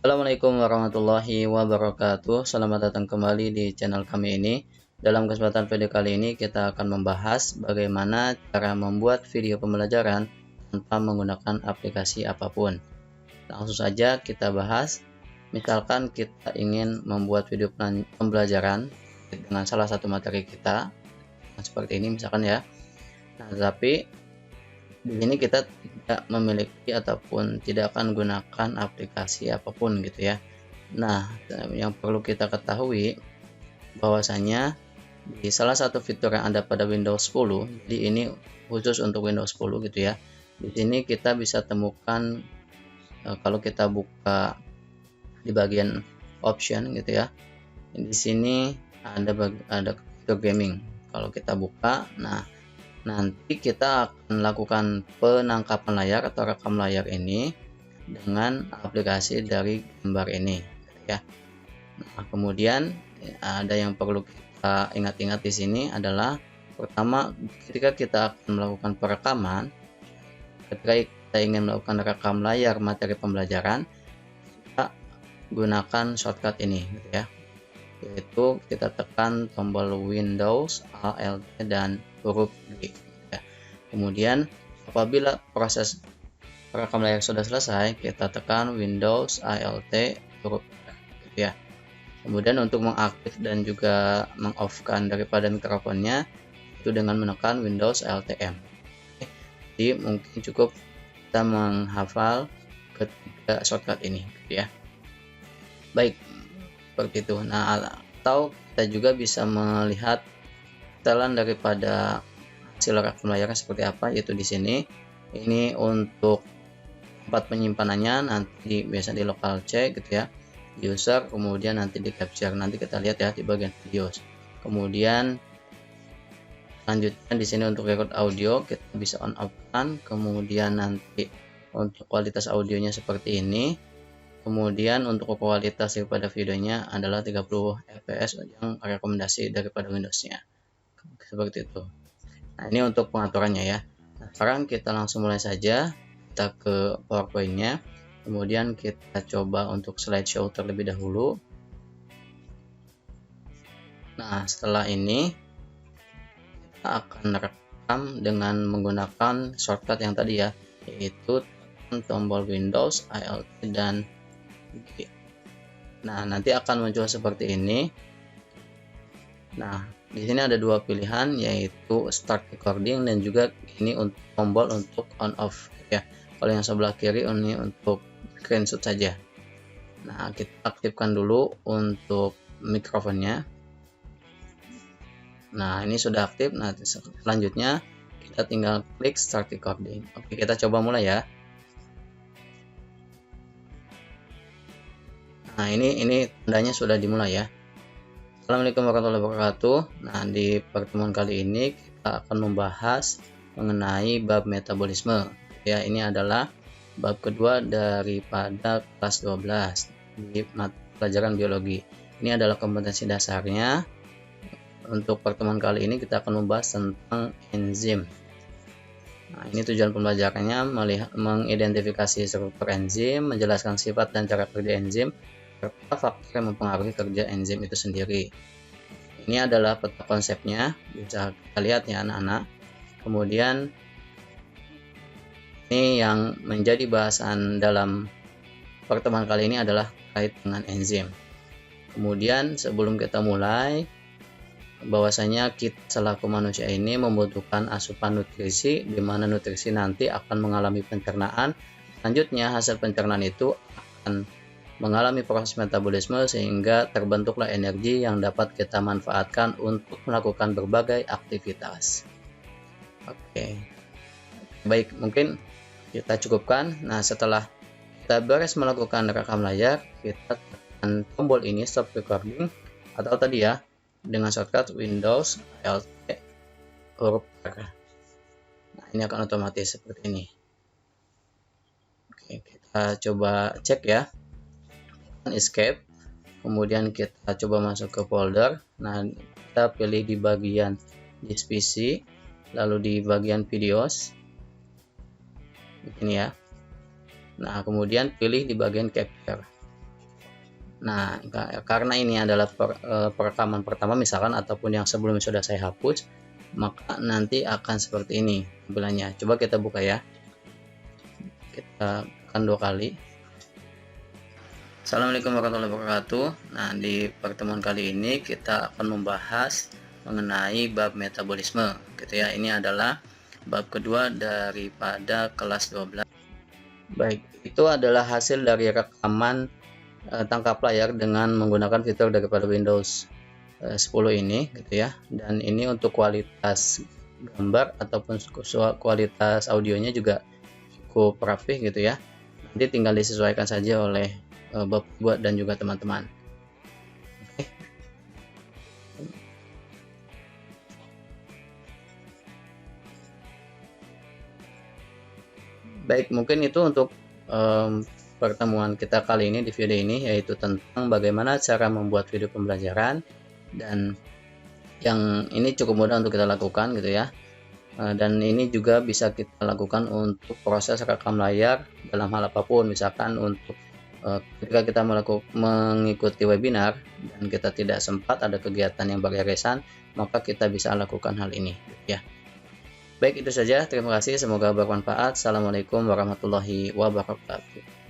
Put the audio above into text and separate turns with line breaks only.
Assalamualaikum warahmatullahi wabarakatuh. Selamat datang kembali di channel kami ini. Dalam kesempatan video kali ini kita akan membahas bagaimana cara membuat video pembelajaran tanpa menggunakan aplikasi apapun. Langsung saja kita bahas. Misalkan kita ingin membuat video pembelajaran dengan salah satu materi kita, seperti ini misalkan ya. Nah, tapi di sini kita tidak memiliki ataupun tidak akan gunakan aplikasi apapun gitu ya. Nah, yang perlu kita ketahui bahwasanya di salah satu fitur yang ada pada Windows 10, jadi ini khusus untuk Windows 10 gitu ya. Di sini kita bisa temukan kalau kita buka di bagian option gitu ya. Di sini ada fitur gaming. Kalau kita buka, nah nanti kita akan melakukan penangkapan layar atau rekam layar ini dengan aplikasi dari gambar ini ya. Nah, kemudian ada yang perlu kita ingat-ingat di sini adalah pertama, ketika kita akan melakukan perekaman, ketika kita ingin melakukan rekam layar materi pembelajaran, kita gunakan shortcut ini gitu ya, yaitu kita tekan tombol Windows, Alt dan huruf G ya. Kemudian apabila proses rekam layar sudah selesai, kita tekan Windows, Alt, huruf R gitu ya. Kemudian untuk mengaktif dan juga mengoffkan daripada mikrofonnya itu dengan menekan Windows, Alt, M. Jadi mungkin cukup kita menghafal ketiga shortcut ini gitu ya. Baik, seperti itu. Nah, atau kita juga bisa melihat setelan daripada hasil rekam layarnya seperti apa, yaitu di sini. Ini untuk tempat penyimpanannya nanti biasa di local C gitu ya, user, kemudian nanti di capture. Nanti kita lihat ya di bagian videos. Kemudian selanjutnya di sini untuk record audio kita bisa on off kan. Kemudian nanti untuk kualitas audionya seperti ini. Kemudian untuk kualitas daripada videonya adalah 30 fps yang rekomendasi daripada Windows-nya. Seperti itu. Nah, ini untuk pengaturannya ya. Nah, sekarang kita langsung mulai saja. Kita ke PowerPoint-nya. Kemudian kita coba untuk slideshow terlebih dahulu. Nah, setelah ini kita akan rekam dengan menggunakan shortcut yang tadi ya, yaitu tombol Windows, Alt dan G. Nah, nanti akan muncul seperti ini. Nah, di sini ada dua pilihan, yaitu start recording dan juga ini untuk tombol untuk on off ya. Kalau yang sebelah kiri ini untuk screenshot saja. Nah, kita aktifkan dulu untuk mikrofonnya. Nah, ini sudah aktif. Nah, selanjutnya kita tinggal klik start recording. Oke, kita coba mulai ya. Nah, ini tandanya sudah dimulai ya. Assalamualaikum warahmatullahi wabarakatuh. Nah, di pertemuan kali ini kita akan membahas mengenai bab metabolisme. Ya, ini adalah bab kedua daripada kelas 12 di pelajaran biologi. Ini adalah kompetensi dasarnya. Untuk pertemuan kali ini kita akan membahas tentang enzim. Nah, ini tujuan pembelajarannya mengidentifikasi struktur enzim, menjelaskan sifat dan cara kerja enzim, serta faktor yang mempengaruhi kerja enzim itu sendiri. Ini adalah peta konsepnya, bisa kita lihat ya anak-anak. Kemudian ini yang menjadi bahasan dalam pertemuan kali ini adalah terkait dengan enzim. Kemudian sebelum kita mulai, bahwasanya kita selaku manusia ini membutuhkan asupan nutrisi, di mana nutrisi nanti akan mengalami pencernaan. Selanjutnya hasil pencernaan itu akan mengalami proses metabolisme sehingga terbentuklah energi yang dapat kita manfaatkan untuk melakukan berbagai aktivitas. Oke. Baik, mungkin kita cukupkan. Nah, setelah kita beres melakukan rekam layar, kita tekan tombol ini stop recording atau tadi ya dengan shortcut Windows, Alt, huruf R. Nah, ini akan otomatis seperti ini. Oke, kita coba cek ya. Escape, kemudian kita coba masuk ke folder. Nah, kita pilih di bagian disk PC, lalu di bagian videos ini ya. Nah, kemudian pilih di bagian capture. Nah, karena ini adalah perekaman pertama misalkan, ataupun yang sebelumnya sudah saya hapus, maka nanti akan seperti ini tampilannya. Coba kita buka ya, kita tekan 2 kali. Assalamualaikum warahmatullahi wabarakatuh. Nah, di pertemuan kali ini kita akan membahas mengenai bab metabolisme gitu ya. Ini adalah bab kedua daripada kelas 12. Baik, itu adalah hasil dari rekaman tangkap layar dengan menggunakan fitur daripada Windows 10 ini gitu ya. Dan ini untuk kualitas gambar ataupun kualitas audionya juga cukup rapih gitu ya. Nanti tinggal disesuaikan saja oleh Bapak dan juga teman-teman. Oke. Baik, mungkin itu untuk pertemuan kita kali ini di video ini, yaitu tentang bagaimana cara membuat video pembelajaran, dan yang ini cukup mudah untuk kita lakukan gitu ya. Dan ini juga bisa kita lakukan untuk proses rekam layar dalam hal apapun, misalkan untuk ketika kita mengikuti webinar dan kita tidak sempat ada kegiatan yang beririsan, maka kita bisa lakukan hal ini ya. Baik, itu saja, terima kasih, semoga bermanfaat. Assalamualaikum warahmatullahi wabarakatuh.